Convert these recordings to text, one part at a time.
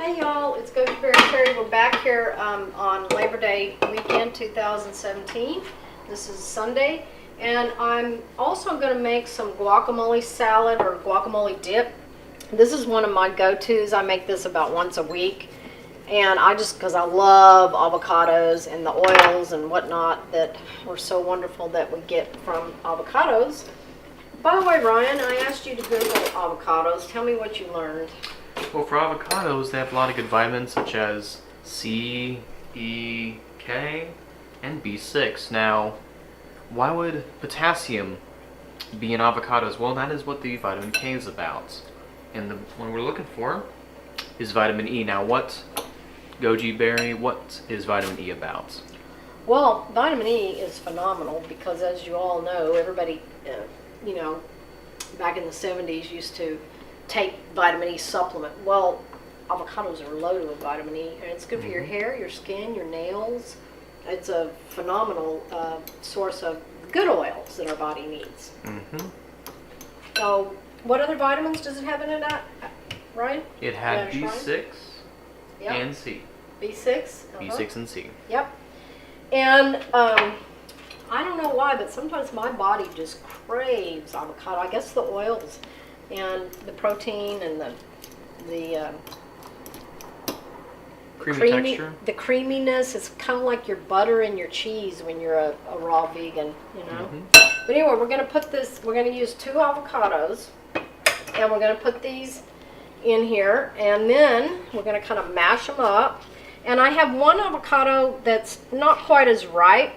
Hey y'all, it's GojiberryTerri. We're back here on Labor Day weekend 2017. This is Sunday, and I'm also going to make some guacamole salad or guacamole dip. This is one of my go-tos. I make this about once a week, and because I love avocados and the oils and whatnot that are so wonderful that we get from avocados. By the way, Ryan, I asked you to Google avocados. Tell me what you learned. Well, for avocados, they have a lot of good vitamins such as C, E, K, and B6. Now, why would potassium be in avocados? Well, that is what the vitamin K is about. And the one we're looking for is vitamin E. Now, what is vitamin E about? Well, vitamin E is phenomenal because, as you all know, everybody, back in the 70s used to take vitamin E supplement. Well, avocados are loaded with vitamin E, and it's good for your hair, your skin, your nails. It's a phenomenal source of good oils that our body needs. So, what other vitamins does it have in it, Ryan? It had B6 and C. B6? B6 and C. Yep. And I don't know why, but sometimes my body just craves avocado. I guess the oils and the protein and the creamy texture. The creaminess is kind of like your butter and your cheese when you're a raw vegan, But anyway, we're going to use 2 avocados, and we're going to put these in here, and then we're going to kind of mash them up. And I have one avocado that's not quite as ripe,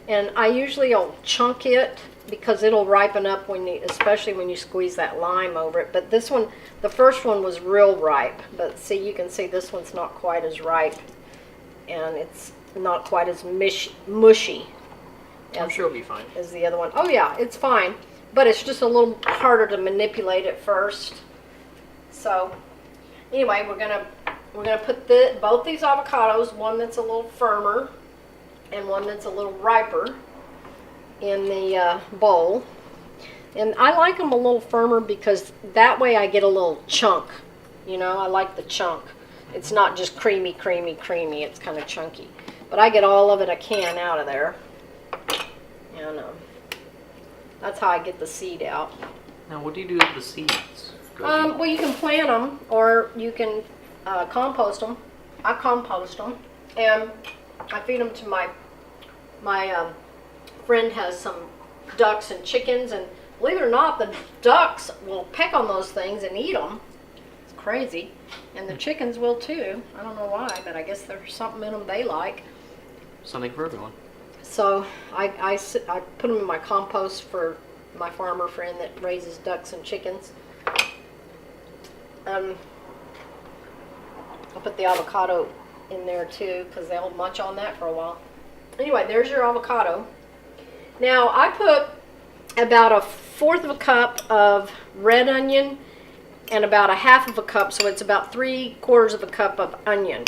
and I usually will chunk it because it'll ripen up especially when you squeeze that lime over it. But this one, the first one was real ripe. But see, you can see this one's not quite as ripe, and it's not quite as mushy. I'm sure it'll be fine. As the other one. Oh yeah, it's fine, but it's just a little harder to manipulate at first. So anyway, we're gonna put both these avocados, one that's a little firmer and one that's a little riper, in the bowl. And I like them a little firmer because that way I get a little chunk. I like the chunk. It's not just creamy. It's kind of chunky. But I get all of it I can out of there. And that's how I get the seed out. Now, what do you do with the seeds? Well, you can plant them, or you can compost them. I compost them, and I feed them to my friend has some ducks and chickens, and believe it or not, the ducks will peck on those things and eat them. It's crazy. And the chickens will too. I don't know why, but I guess there's something in them they like. Something for everyone. So I put them in my compost for my farmer friend that raises ducks and chickens. I'll put the avocado in there too because they'll munch on that for a while. Anyway, there's your avocado. Now, I put about 1/4 of a cup of red onion and about 1/2 of a cup, so it's about 3/4 of a cup of onion.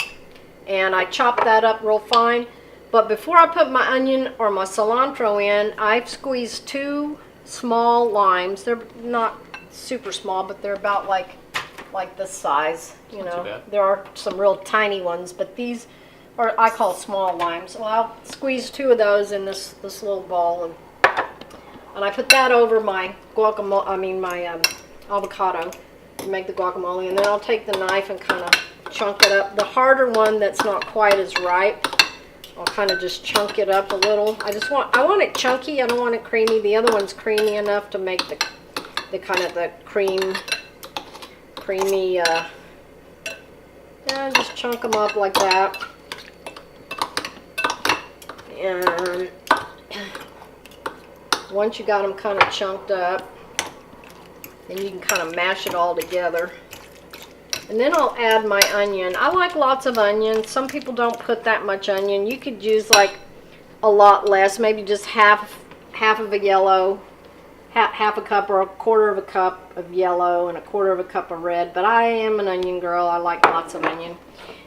And I chop that up real fine. But before I put my onion or my cilantro in, I've squeezed 2 small limes. They're not super small, but they're about like this size. Not too bad. There are some real tiny ones, but these are I call small limes. Well, I'll squeeze 2 of those in this little bowl, and I put that over my avocado to make the guacamole, and then I'll take the knife and kind of chunk it up. The harder one that's not quite as ripe, I'll kind of just chunk it up a little. I want it chunky. I don't want it creamy. The other one's creamy enough to make the kind of the creamy. Just chunk them up like that. And once you got them kind of chunked up, then you can kind of mash it all together. And then I'll add my onion. I like lots of onion. Some people don't put that much onion. You could use like a lot less, maybe just half of a yellow, half a cup or 1/4 of a cup of yellow and 1/4 of a cup of red. But I am an onion girl. I like lots of onion.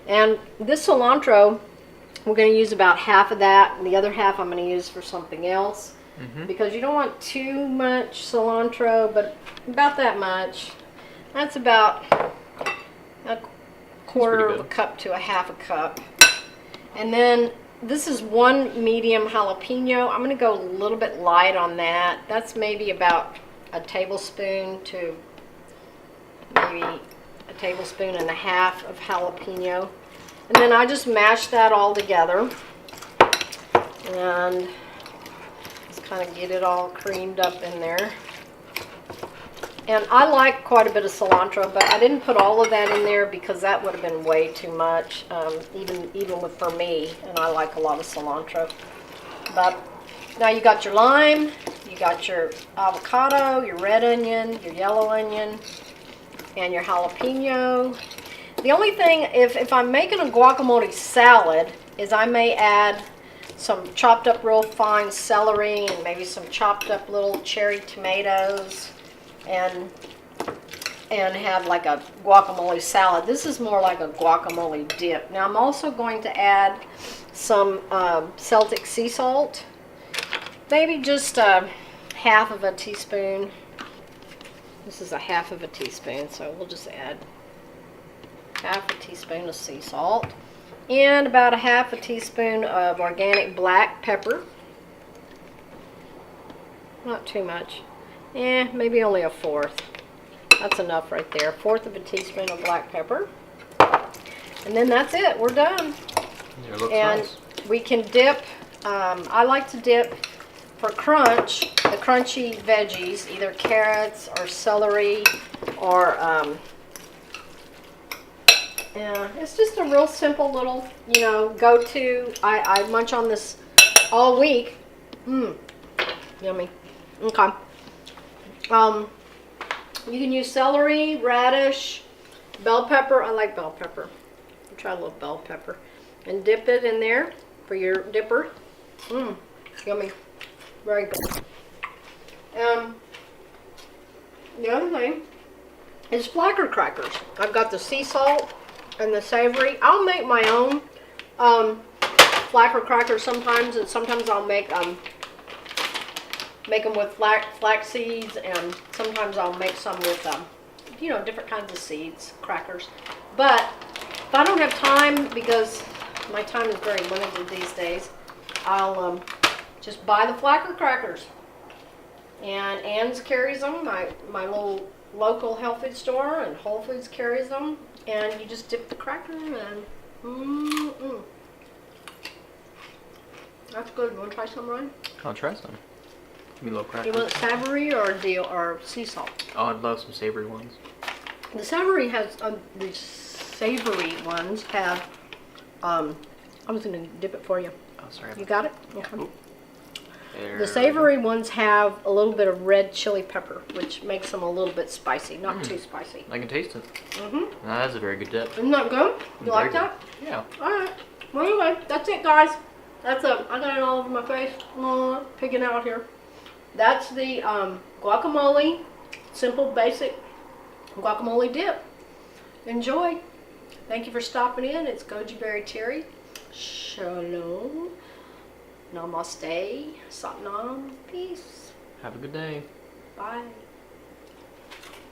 And this cilantro, we're going to use about half of that, and the other half I'm going to use for something else. Because you don't want too much cilantro, but about that much. That's about quarter of a cup to a half a cup. And then this is 1 medium jalapeno. I'm going to go a little bit light on that. That's maybe about a tablespoon to maybe a tablespoon and a half of jalapeno. And then I just mash that all together and just kind of get it all creamed up in there. And I like quite a bit of cilantro, but I didn't put all of that in there because that would have been way too much, even for me. And I like a lot of cilantro. But now you got your lime, you got your avocado, your red onion, your yellow onion, and your jalapeno. The only thing, if I'm making a guacamole salad, is I may add some chopped up real fine celery and maybe some chopped up little cherry tomatoes. And have like a guacamole salad. This is more like a guacamole dip. Now I'm also going to add some Celtic sea salt, maybe just half of a teaspoon. This is a half of a teaspoon, so we'll just add half a teaspoon of sea salt and about a half a teaspoon of organic black pepper. Not too much. Maybe only a fourth. That's enough right there. 1/4 of a teaspoon of black pepper. And then that's it. We're done. It looks and nice. We can dip. I like to dip for crunch, the crunchy veggies, either carrots or celery or, yeah, it's just a real simple little, go-to. I munch on this all week. Yummy. Okay. You can use celery, radish, bell pepper. I like bell pepper. I'll try a little bell pepper. And dip it in there for your dipper. Yummy. Very good. The other thing is flacker crackers. I've got the sea salt and the savory. I'll make my own flacker crackers sometimes, and sometimes I'll make them with flax seeds, and sometimes I'll make some with different kinds of seeds, crackers. But if I don't have time, because my time is very limited these days, I'll just buy the flacker crackers. And Ann's carries them, my little local health food store, and Whole Foods carries them, and you just dip the cracker in. That's good. You want to try some, Ryan? I'll try some. Give me a little cracker. You want savory or sea salt? Oh, I'd love some savory ones. The savory ones have. I was going to dip it for you. Oh, sorry. You got it? Yeah. There The savory ones have a little bit of red chili pepper, which makes them a little bit spicy, not too spicy. I can taste it. That's a very good dip. Isn't that good? You like that? Yeah. All right. Well, anyway, that's it, guys. That's it. I got it all over my face. Picking out here. That's the guacamole, simple, basic guacamole dip. Enjoy. Thank you for stopping in. It's GojiberryTerri. Shalom. Namaste. Satnam. Peace. Have a good day. Bye.